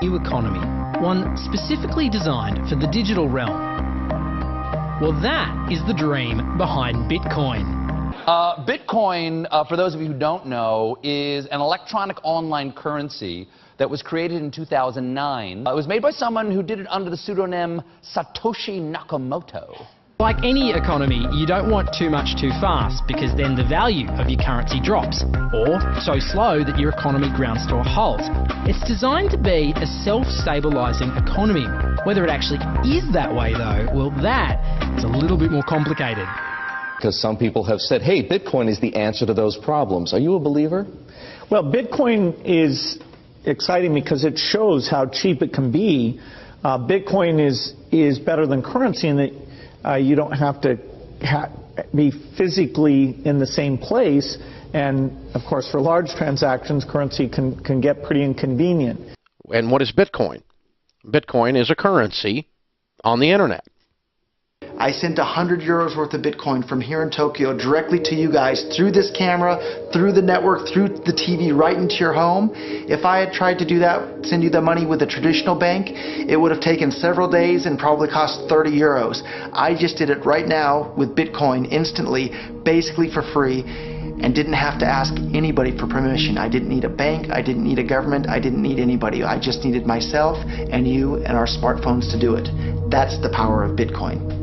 new economy, one specifically designed for the digital realm. Well, that is the dream behind Bitcoin. Bitcoin, for those of you who don't know, is an electronic online currency that was created in 2009. It was made by someone who did it under the pseudonym Satoshi Nakamoto. Like any economy, you don't want too much too fast, because then the value of your currency drops, or so slow that your economy grounds to a halt. It's designed to be a self-stabilizing economy. Whether it actually is that way though, well, that is a little bit more complicated. Because some people have said, hey, Bitcoin is the answer to those problems. Are you a believer? Well, Bitcoin is exciting because it shows how cheap it can be. Bitcoin is better than currency in that you don't have to be physically in the same place. And, of course, for large transactions, currency can get pretty inconvenient. And what is Bitcoin? Bitcoin is a currency on the internet. I sent 100 euros worth of Bitcoin from here in Tokyo directly to you guys through this camera, through the network, through the TV, right into your home. If I had tried to do that, send you the money with a traditional bank, it would have taken several days and probably cost 30 euros. I just did it right now with Bitcoin instantly, basically for free, and didn't have to ask anybody for permission. I didn't need a bank, I didn't need a government, I didn't need anybody. I just needed myself and you and our smartphones to do it. That's the power of Bitcoin.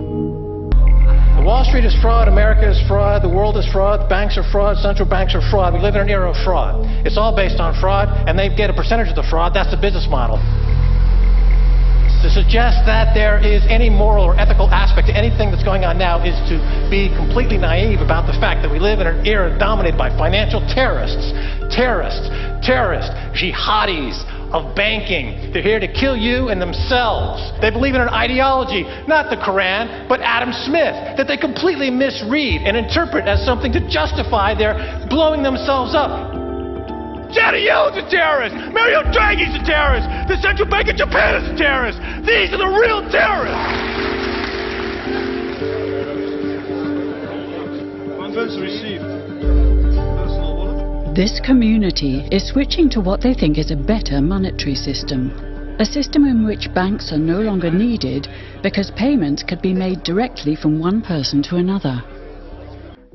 Wall Street is fraud, America is fraud, the world is fraud, banks are fraud, central banks are fraud. We live in an era of fraud. It's all based on fraud, and they get a percentage of the fraud. That's the business model. To suggest that there is any moral or ethical aspect to anything that's going on now is to be completely naive about the fact that we live in an era dominated by financial terrorists, jihadis of banking. They're here to kill you and themselves. They believe in an ideology, not the Quran, but Adam Smith, that they completely misread and interpret as something to justify their blowing themselves up. Janet Yellen's a terrorist! Mario Draghi's a terrorist! The Central Bank of Japan is a terrorist! These are the real terrorists! Funds received. This community is switching to what they think is a better monetary system. A system in which banks are no longer needed because payments could be made directly from one person to another.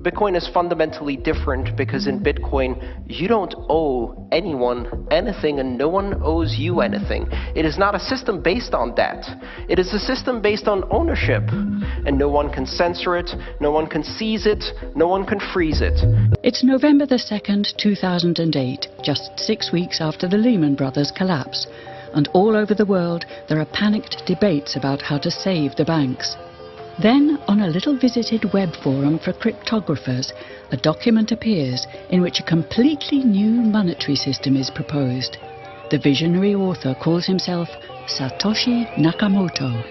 Bitcoin is fundamentally different because in Bitcoin, you don't owe anyone anything and no one owes you anything. It is not a system based on debt. It is a system based on ownership. And no one can censor it, no one can seize it, no one can freeze it. It's November the 2nd, 2008, just 6 weeks after the Lehman Brothers collapse. And all over the world, there are panicked debates about how to save the banks. Then, on a little visited web forum for cryptographers, a document appears in which a completely new monetary system is proposed. The visionary author calls himself Satoshi Nakamoto.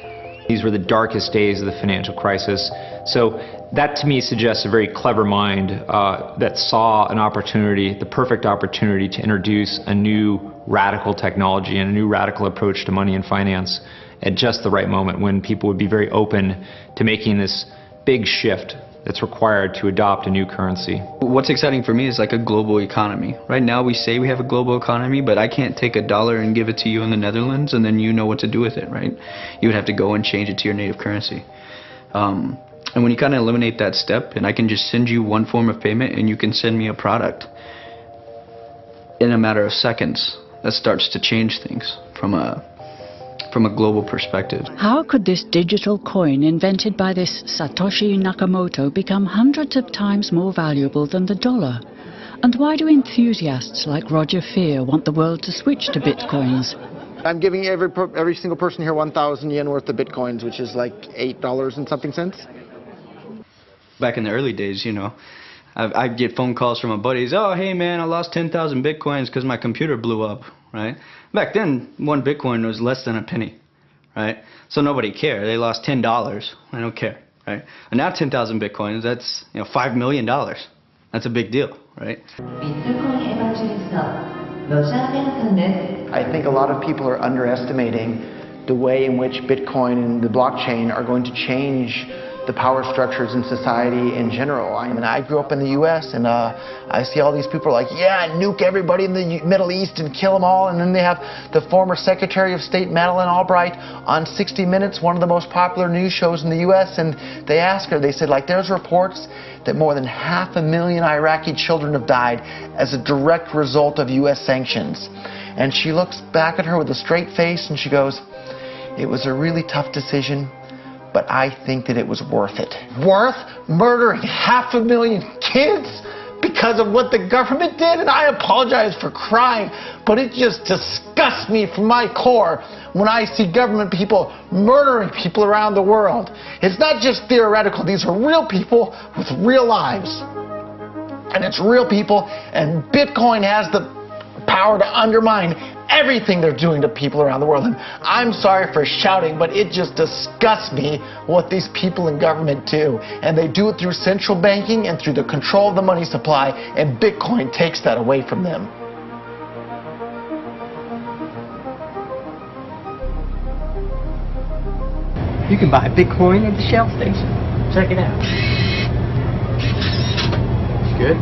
These were the darkest days of the financial crisis, so that to me suggests a very clever mind that saw an opportunity, the perfect opportunity to introduce a new radical technology and a new radical approach to money and finance at just the right moment when people would be very open to making this big shift that's required to adopt a new currency. What's exciting for me is like a global economy. Right now we say we have a global economy, but I can't take $1 and give it to you in the Netherlands and then you know what to do with it, right? You would have to go and change it to your native currency. And when you kind of eliminate that step, and I can just send you one form of payment and you can send me a product in a matter of seconds, that starts to change things from a global perspective. How could this digital coin invented by this Satoshi Nakamoto become hundreds of times more valuable than the dollar? And why do enthusiasts like Roger Fear want the world to switch to bitcoins? I'm giving every single person here 1,000 yen worth of bitcoins, which is like $8 and something cents. Back in the early days, you know, I'd get phone calls from my buddies. Oh, hey man, I lost 10,000 bitcoins because my computer blew up, right? Back then, one bitcoin was less than a penny, right? So nobody cared. They lost $10. I don't care, right? And now 10,000 bitcoins, that's $5 million. That's a big deal, right? I think a lot of people are underestimating the way in which Bitcoin and the blockchain are going to change the power structures in society in general. I mean, I grew up in the U.S. and I see all these people like, yeah, nuke everybody in the Middle East and kill them all. And then they have the former Secretary of State Madeleine Albright on 60 Minutes, one of the most popular news shows in the U.S. And they asked her, they said, like, there's reports that more than 500,000 Iraqi children have died as a direct result of U.S. sanctions. And she looks back at her with a straight face and she goes, it was a really tough decision, but I think that it was worth it. Worth murdering 500,000 kids because of what the government did? And I apologize for crying, but it just disgusts me from my core when I see government people murdering people around the world. It's not just theoretical. These are real people with real lives. And it's real people, and Bitcoin has the power to undermine everything they're doing to people around the world. And I'm sorry for shouting, but it just disgusts me what these people in government do. And they do it through central banking and through the control of the money supply, and Bitcoin takes that away from them. You can buy Bitcoin at the Shell station. Check it out. Good.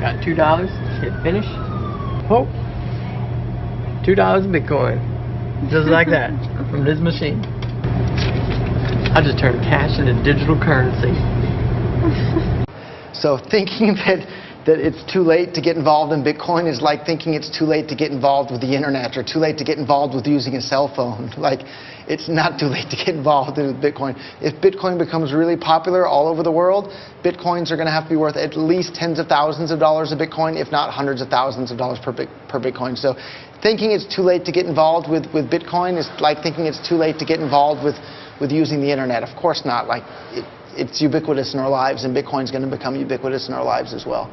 Got $2. Hit finish. Oh. $2 Bitcoin. Just like that. From this machine. I just turned cash into digital currency. So thinking that it's too late to get involved in Bitcoin is like thinking it's too late to get involved with the internet or too late to get involved with using a cell phone. Like, it's not too late to get involved in Bitcoin. If Bitcoin becomes really popular all over the world, Bitcoins are going to have to be worth at least tens of thousands of dollars a Bitcoin, if not hundreds of thousands of dollars per Bitcoin. So thinking it's too late to get involved with Bitcoin is like thinking it's too late to get involved with using the internet. Of course not. Like, it's ubiquitous in our lives, and Bitcoin's going to become ubiquitous in our lives as well.